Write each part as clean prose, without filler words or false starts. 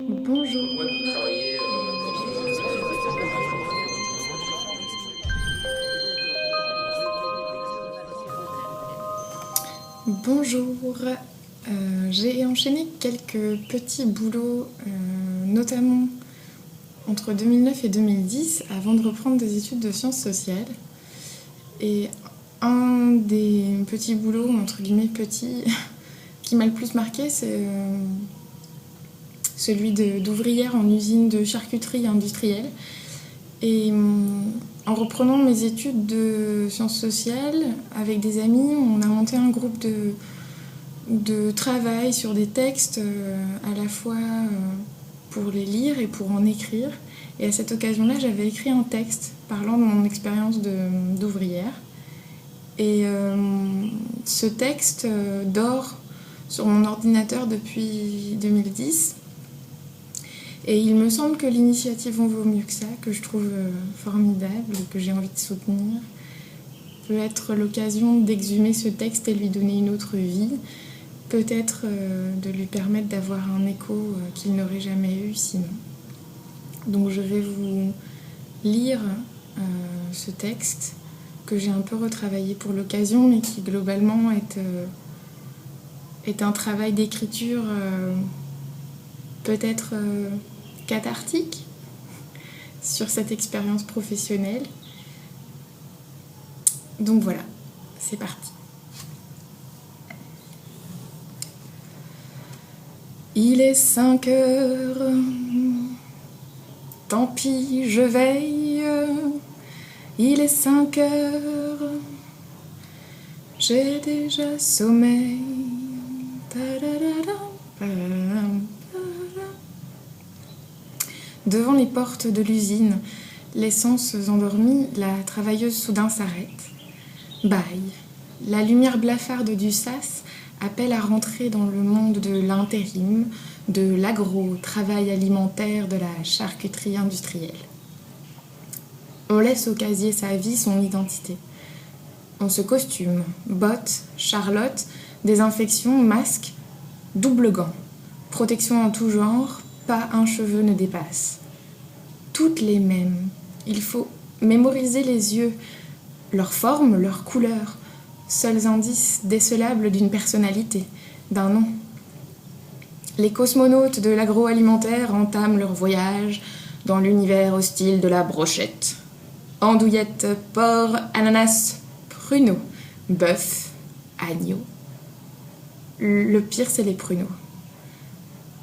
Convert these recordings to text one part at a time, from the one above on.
Bonjour. Ouais, de travailler Bonjour. J'ai enchaîné quelques petits boulots, notamment entre 2009 et 2010, avant de reprendre des études de sciences sociales. Et un des petits boulots, entre guillemets petits, qui m'a le plus marqué, c'est celui d'ouvrière en usine de charcuterie industrielle. Et en reprenant mes études de sciences sociales, avec des amis, on a monté un groupe de travail sur des textes à la fois pour les lire et pour en écrire. Et à cette occasion-là, j'avais écrit un texte parlant de mon expérience d'ouvrière. Et ce texte dort sur mon ordinateur depuis 2010. Et il me semble que l'initiative On vaut mieux que ça, que je trouve formidable et que j'ai envie de soutenir, peut être l'occasion d'exhumer ce texte et lui donner une autre vie, peut-être de lui permettre d'avoir un écho qu'il n'aurait jamais eu sinon. Donc je vais vous lire ce texte que j'ai un peu retravaillé pour l'occasion, mais qui globalement est un travail d'écriture peut-être cathartique sur cette expérience professionnelle. Donc voilà, c'est parti. Il est 5 heures, tant pis, je veille. Il est 5 heures, j'ai déjà sommeil. Devant les portes de l'usine, les sens endormis, la travailleuse soudain s'arrête. Bâille. La lumière blafarde du sas appelle à rentrer dans le monde de l'intérim, de l'agro, travail alimentaire, de la charcuterie industrielle. On laisse au casier sa vie, son identité. On se costume, bottes, charlotte, désinfection, masque, double gant, protection en tout genre, pas un cheveu ne dépasse. Toutes les mêmes. Il faut mémoriser les yeux, leur forme, leur couleur, seuls indices décelables d'une personnalité, d'un nom. Les cosmonautes de l'agroalimentaire entament leur voyage dans l'univers hostile de la brochette. Andouillette, porc, ananas, pruneaux, bœuf, agneau. Le pire, c'est les pruneaux.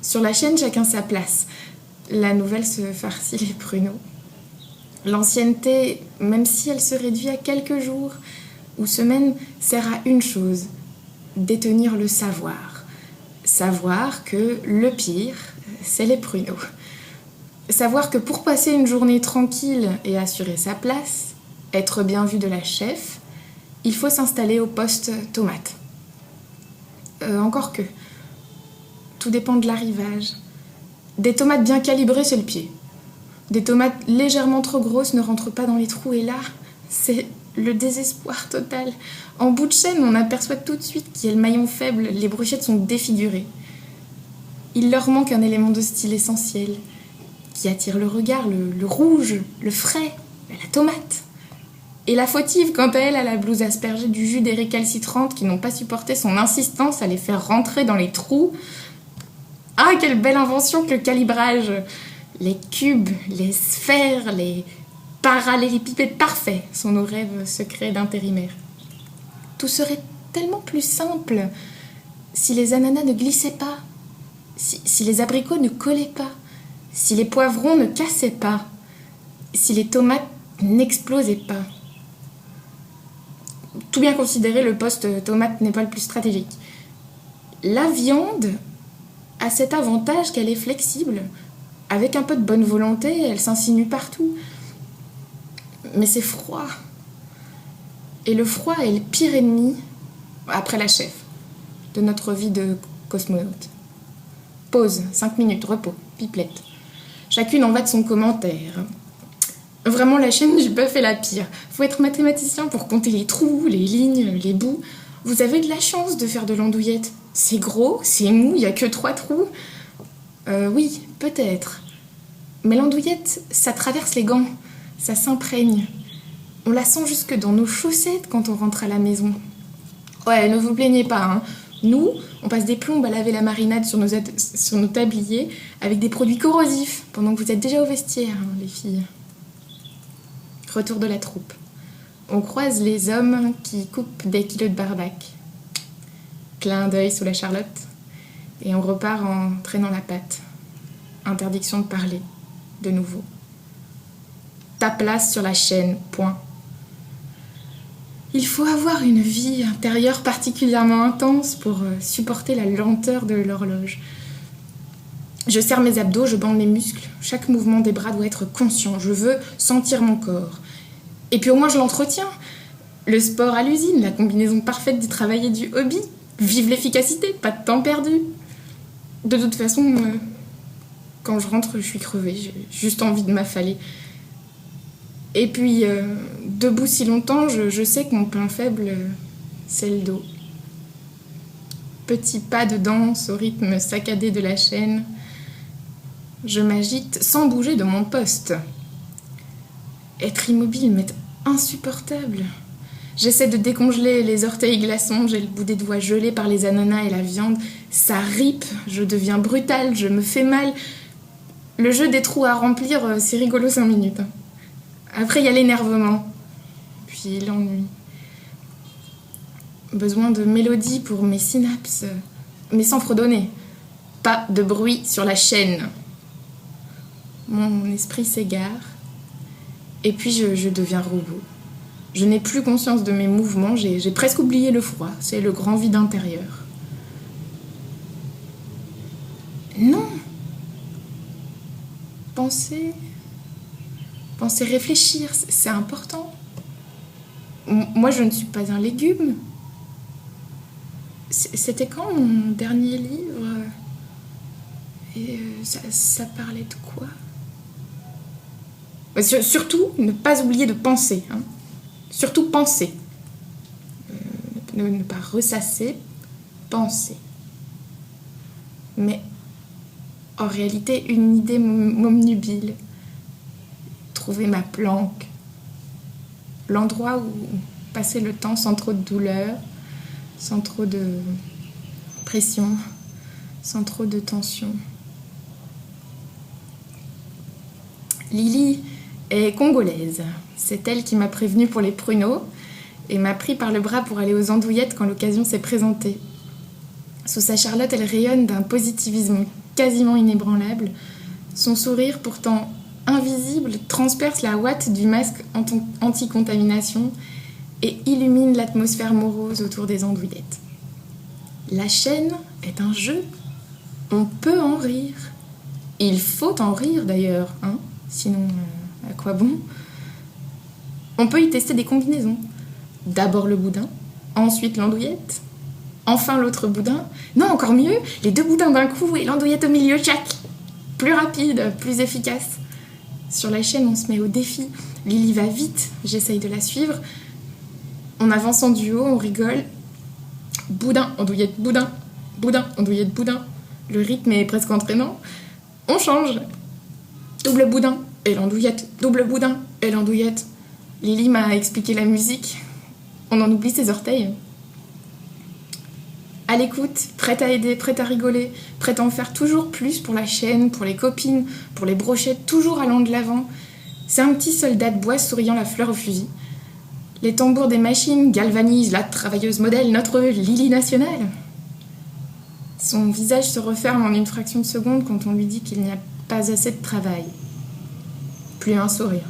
Sur la chaîne, chacun sa place. La nouvelle se farcit les pruneaux. L'ancienneté, même si elle se réduit à quelques jours ou semaines, sert à une chose, détenir le savoir. Savoir que le pire, c'est les pruneaux. Savoir que pour passer une journée tranquille et assurer sa place, être bien vu de la chef, il faut s'installer au poste tomate. Encore que, tout dépend de l'arrivage. Des tomates bien calibrées, c'est le pied. Des tomates légèrement trop grosses ne rentrent pas dans les trous et là, c'est le désespoir total. En bout de chaîne, on aperçoit tout de suite qu'il y a le maillon faible, les brochettes sont défigurées. Il leur manque un élément de style essentiel qui attire le regard, le rouge, le frais, la tomate. Et la fautive, quant à elle, a la blouse aspergée du jus des récalcitrantes qui n'ont pas supporté son insistance à les faire rentrer dans les trous. Ah, quelle belle invention que le calibrage! Les cubes, les sphères, les parallélépipèdes parfaits sont nos rêves secrets d'intérimaire. Tout serait tellement plus simple si les ananas ne glissaient pas, si les abricots ne collaient pas, si les poivrons ne cassaient pas, si les tomates n'explosaient pas. Tout bien considéré, le poste tomate n'est pas le plus stratégique. La viande a cet avantage qu'elle est flexible. Avec un peu de bonne volonté, elle s'insinue partout. Mais c'est froid. Et le froid est le pire ennemi, après la chef, de notre vie de cosmonaute. Pause, 5 minutes, repos, pipelette. Chacune en va de son commentaire. Vraiment, la chaîne du bœuf est la pire. Faut être mathématicien pour compter les trous, les lignes, les bouts. Vous avez de la chance de faire de l'andouillette. C'est gros, c'est mou, il n'y a que 3 trous. Oui, peut-être. Mais l'andouillette, ça traverse les gants, ça s'imprègne. On la sent jusque dans nos chaussettes quand on rentre à la maison. Ouais, ne vous plaignez pas, hein. Nous, on passe des plombes à laver la marinade sur nos tabliers avec des produits corrosifs pendant que vous êtes déjà au vestiaire, hein, les filles. Retour de la troupe. On croise les hommes qui coupent des kilos de barbac. Clin d'œil sous la Charlotte. Et on repart en traînant la patte. Interdiction de parler, de nouveau. Ta place sur la chaîne, point. Il faut avoir une vie intérieure particulièrement intense pour supporter la lenteur de l'horloge. Je serre mes abdos, je bande mes muscles. Chaque mouvement des bras doit être conscient. Je veux sentir mon corps. Et puis au moins je l'entretiens. Le sport à l'usine, la combinaison parfaite du travail et du hobby. Vive l'efficacité, pas de temps perdu. De toute façon, quand je rentre, je suis crevée. J'ai juste envie de m'affaler. Et puis, debout si longtemps, je sais que mon point faible, c'est le dos. Petit pas de danse au rythme saccadé de la chaîne. Je m'agite sans bouger de mon poste. Être immobile m'est insupportable. J'essaie de décongeler les orteils glaçants, j'ai le bout des doigts gelé par les ananas et la viande. Ça ripe, je deviens brutale, je me fais mal. Le jeu des trous à remplir, c'est rigolo 5 minutes. Après, il y a l'énervement, puis l'ennui. Besoin de mélodie pour mes synapses, mais sans fredonner. Pas de bruit sur la chaîne. Mon esprit s'égare, et puis je deviens robot. Je n'ai plus conscience de mes mouvements, j'ai presque oublié le froid, c'est le grand vide intérieur. Non. Penser, réfléchir, c'est important. Moi, je ne suis pas un légume. C'était quand mon dernier livre? Et ça parlait de quoi? Surtout, ne pas oublier de penser. Hein. Surtout penser. Ne pas ressasser, penser. Mais en réalité, une idée m'omnubile. Trouver ma planque. L'endroit où passer le temps sans trop de douleur, sans trop de pression, sans trop de tension. Lily est congolaise. C'est elle qui m'a prévenue pour les pruneaux et m'a pris par le bras pour aller aux andouillettes quand l'occasion s'est présentée. Sous sa Charlotte, elle rayonne d'un positivisme quasiment inébranlable. Son sourire, pourtant invisible, transperce la ouate du masque anti-contamination et illumine l'atmosphère morose autour des andouillettes. La chaîne est un jeu. On peut en rire. Il faut en rire d'ailleurs, hein ? Sinon, à quoi bon ? On peut y tester des combinaisons. D'abord le boudin, ensuite l'andouillette, enfin l'autre boudin. Non, encore mieux, les 2 boudins d'un coup et l'andouillette au milieu, tchac ! Plus rapide, plus efficace. Sur la chaîne, on se met au défi. Lily va vite, j'essaye de la suivre. On avance en duo, on rigole. Boudin, andouillette, boudin, boudin, andouillette, boudin. Le rythme est presque entraînant. On change. Double boudin et l'andouillette, double boudin et l'andouillette. Lily m'a expliqué la musique. On en oublie ses orteils. À l'écoute, prête à aider, prête à rigoler, prête à en faire toujours plus pour la chaîne, pour les copines, pour les brochettes, toujours allant de l'avant. C'est un petit soldat de bois souriant la fleur au fusil. Les tambours des machines galvanisent la travailleuse modèle, notre Lily nationale. Son visage se referme en une fraction de seconde quand on lui dit qu'il n'y a pas assez de travail. Plus un sourire.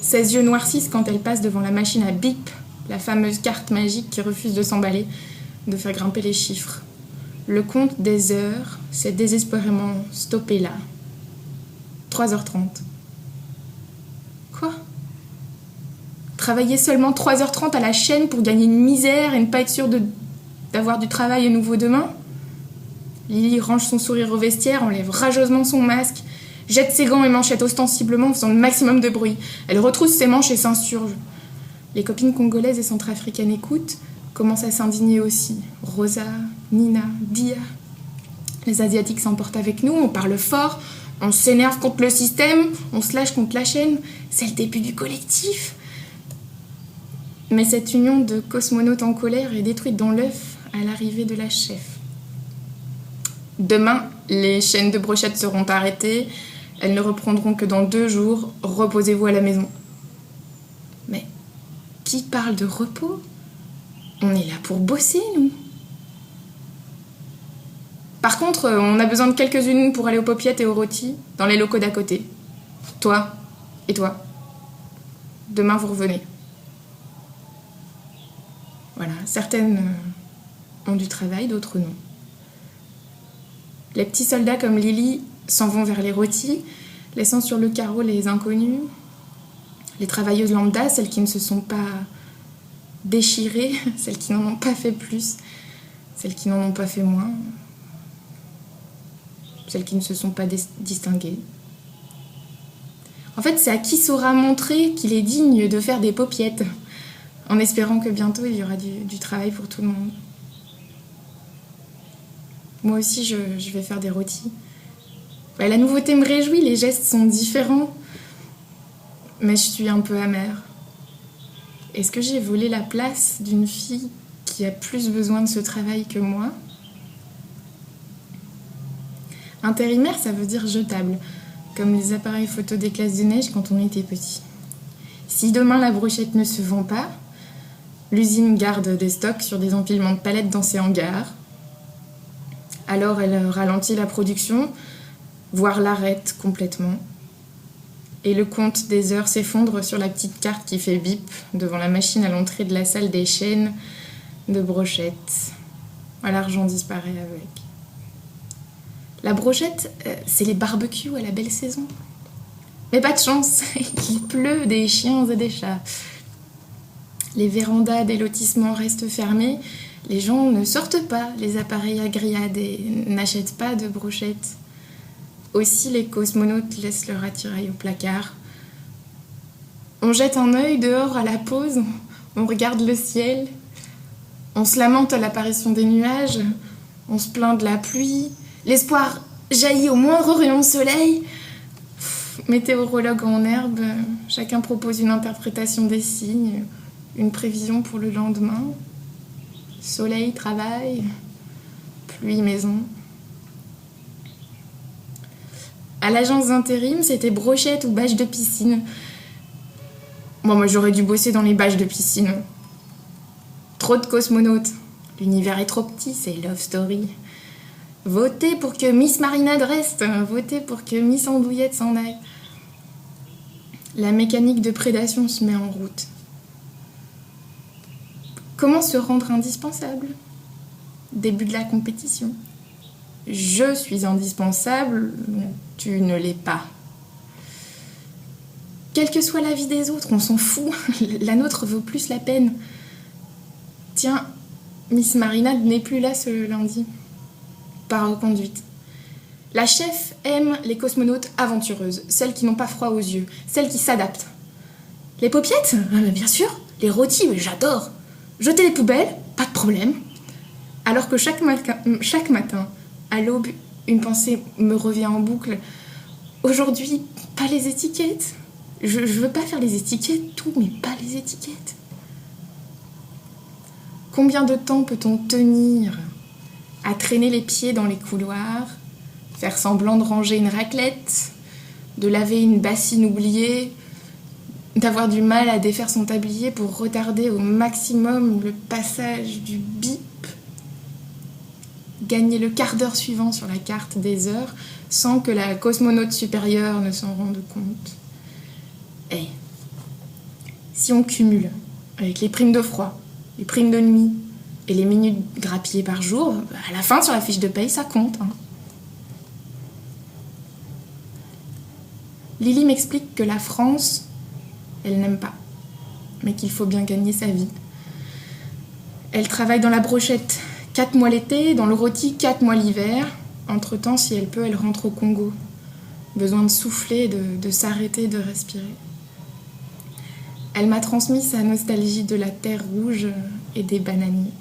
Ses yeux noircissent quand elle passe devant la machine à bip, la fameuse carte magique qui refuse de s'emballer, de faire grimper les chiffres. Le compte des heures s'est désespérément stoppé là. 3h30. Quoi ? Travailler seulement 3h30 à la chaîne pour gagner une misère et ne pas être sûre d'avoir du travail à nouveau demain ? Lily range son sourire au vestiaire, enlève rageusement son masque, jette ses gants et manchettes ostensiblement en faisant le maximum de bruit. Elle retrousse ses manches et s'insurge. Les copines congolaises et centrafricaines écoutent, commencent à s'indigner aussi. Rosa, Nina, Dia. Les Asiatiques s'emportent avec nous, on parle fort, on s'énerve contre le système, on se lâche contre la chaîne. C'est le début du collectif. Mais cette union de cosmonautes en colère est détruite dans l'œuf à l'arrivée de la chef. Demain, les chaînes de brochettes seront arrêtées. Elles ne reprendront que dans 2 jours. Reposez-vous à la maison. Mais qui parle de repos ? On est là pour bosser, nous. Par contre, on a besoin de quelques-unes pour aller aux paupiettes et aux rôtis dans les locaux d'à côté. Toi et toi. Demain, vous revenez. Voilà, certaines ont du travail, d'autres non. Les petits soldats comme Lily s'en vont vers les rôtis, laissant sur le carreau les inconnus, les travailleuses lambda, celles qui ne se sont pas déchirées, celles qui n'en ont pas fait plus, celles qui n'en ont pas fait moins, celles qui ne se sont pas distinguées. En fait, c'est à qui saura montrer qu'il est digne de faire des paupiettes, en espérant que bientôt il y aura du travail pour tout le monde. Moi aussi, je vais faire des rôtis. La nouveauté me réjouit, les gestes sont différents, mais je suis un peu amère. Est-ce que j'ai volé la place d'une fille qui a plus besoin de ce travail que moi ? Intérimaire, ça veut dire jetable, comme les appareils photo des classes de neige quand on était petit. Si demain la brochette ne se vend pas, l'usine garde des stocks sur des empilements de palettes dans ses hangars. Alors elle ralentit la production, voire l'arrête complètement. Et le compte des heures s'effondre sur la petite carte qui fait bip devant la machine à l'entrée de la salle des chaînes de brochettes. L'argent disparaît avec. La brochette, c'est les barbecues à la belle saison. Mais pas de chance, il pleut des chiens et des chats. Les vérandas des lotissements restent fermées, les gens ne sortent pas les appareils à grillade et n'achètent pas de brochettes. Aussi, les cosmonautes laissent leur attirail au placard. On jette un œil dehors à la pause, on regarde le ciel, on se lamente à l'apparition des nuages, on se plaint de la pluie, l'espoir jaillit au moindre rayon de soleil. Météorologue en herbe, chacun propose une interprétation des signes, une prévision pour le lendemain. Soleil, travail, pluie, maison. À l'agence d'intérim, c'était brochette ou bâche de piscine. Bon, moi, j'aurais dû bosser dans les bâches de piscine. Trop de cosmonautes. L'univers est trop petit, c'est Love Story. Votez pour que Miss Marinade reste. Votez pour que Miss Andouillette s'en aille. La mécanique de prédation se met en route. Comment se rendre indispensable ? Début de la compétition. Je suis indispensable, tu ne l'es pas. Quelle que soit la vie des autres, on s'en fout. La nôtre vaut plus la peine. Tiens, Miss Marinade n'est plus là ce lundi. Par reconduite. La chef aime les cosmonautes aventureuses, celles qui n'ont pas froid aux yeux, celles qui s'adaptent. Les paupiettes ? Bien sûr. Les rôtis, j'adore. Jeter les poubelles, pas de problème. Alors que chaque matin, à l'aube, une pensée me revient en boucle. Aujourd'hui, pas les étiquettes. Je veux pas faire les étiquettes, tout, mais pas les étiquettes. Combien de temps peut-on tenir à traîner les pieds dans les couloirs, faire semblant de ranger une raclette, de laver une bassine oubliée, d'avoir du mal à défaire son tablier pour retarder au maximum le passage du bip, gagner le quart d'heure suivant sur la carte des heures sans que la cosmonaute supérieure ne s'en rende compte. Et si on cumule avec les primes de froid, les primes de nuit et les minutes grappillées par jour, à la fin sur la fiche de paye, ça compte. Lily m'explique que la France, elle n'aime pas, mais qu'il faut bien gagner sa vie. Elle travaille dans la brochette 4 mois l'été, dans le rôti 4 mois l'hiver. Entre-temps, si elle peut, elle rentre au Congo. Besoin de souffler, de s'arrêter, de respirer. Elle m'a transmis sa nostalgie de la terre rouge et des bananiers.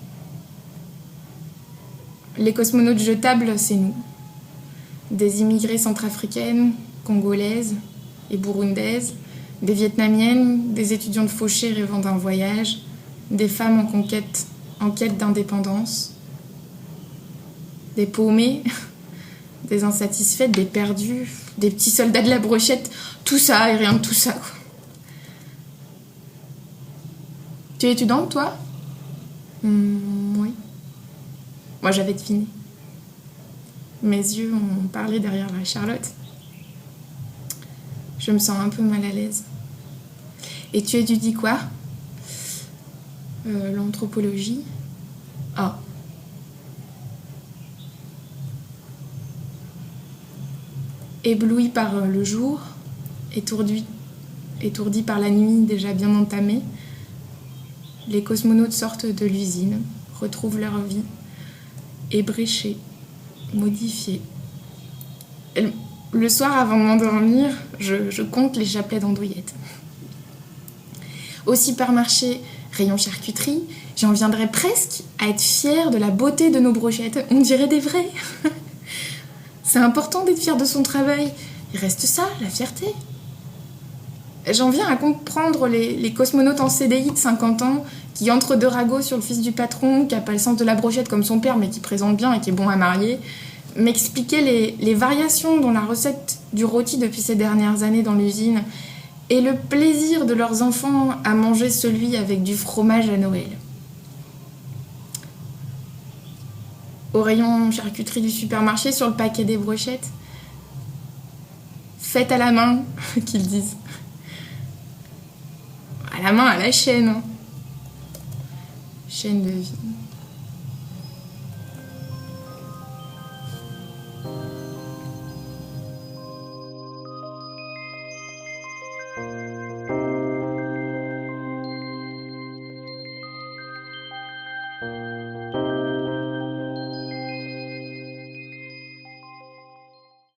Les cosmonautes jetables, c'est nous. des immigrés centrafricaines, congolaises et burundaises, des vietnamiennes, des étudiantes fauchées rêvant d'un voyage, des femmes en quête d'indépendance, des paumés, des insatisfaites, des perdus, des petits soldats de la brochette, tout ça et rien de tout ça, quoi. Tu es étudiante, toi? Oui. Moi, j'avais deviné. Mes yeux ont parlé derrière la Charlotte. Je me sens un peu mal à l'aise. Et tu étudies quoi? L'anthropologie. Ah. Ébloui par le jour, étourdi par la nuit déjà bien entamée, les cosmonautes sortent de l'usine, retrouvent leur vie, ébréchée, modifiée. Le soir, avant de m'endormir, je compte les chapelets d'andouillettes. Au supermarché, rayon charcuterie, j'en viendrais presque à être fière de la beauté de nos brochettes. On dirait des vraies. C'est important d'être fière de son travail. Il reste ça, la fierté. J'en viens à comprendre les cosmonautes en CDI de 50 ans qui entrent de ragots sur le fils du patron, qui n'a pas le sens de la brochette comme son père, mais qui présente bien et qui est bon à marier, m'expliquer les variations dans la recette du rôti depuis ces dernières années dans l'usine et le plaisir de leurs enfants à manger celui avec du fromage à Noël. Au rayon charcuterie du supermarché, sur le paquet des brochettes, faites à la main, qu'ils disent. À la main, à la chaîne. Chaîne de vie.